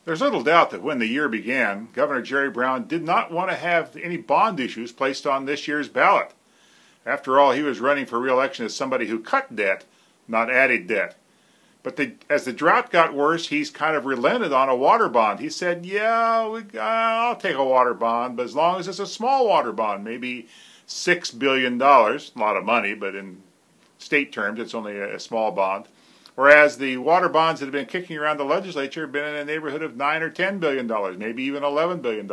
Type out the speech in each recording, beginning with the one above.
There's little doubt that when the year began, Governor Jerry Brown did not want to have any bond issues placed on this year's ballot. After all, he was running for re-election as somebody who cut debt, not added debt. But as the drought got worse, he's kind of relented on a water bond. He said, yeah, I'll take a water bond, but as long as it's a small water bond, maybe $6 billion, a lot of money, but in state terms, it's only a small bond. Whereas the water bonds that have been kicking around the legislature have been in the neighborhood of $9 or $10 billion, maybe even $11 billion.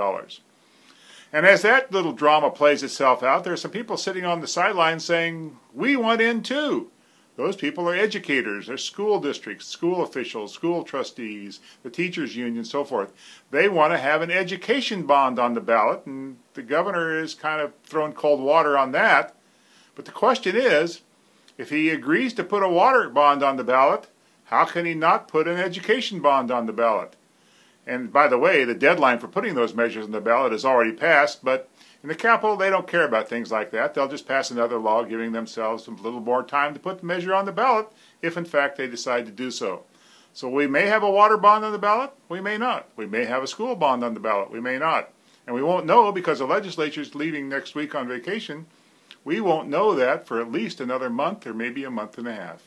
And as that little drama plays itself out, there are some people sitting on the sidelines saying, we want in too. Those people are educators, they're school districts, school officials, school trustees, the teachers union, so forth. They want to have an education bond on the ballot, and the governor is kind of throwing cold water on that. But the question is, if he agrees to put a water bond on the ballot, how can he not put an education bond on the ballot? And by the way, the deadline for putting those measures on the ballot is already passed, but in the Capitol, they don't care about things like that. They'll just pass another law giving themselves a little more time to put the measure on the ballot, if in fact they decide to do so. So we may have a water bond on the ballot, we may not. We may have a school bond on the ballot, we may not. And we won't know because the legislature is leaving next week on vacation. We won't know that for at least another month or maybe a month and a half.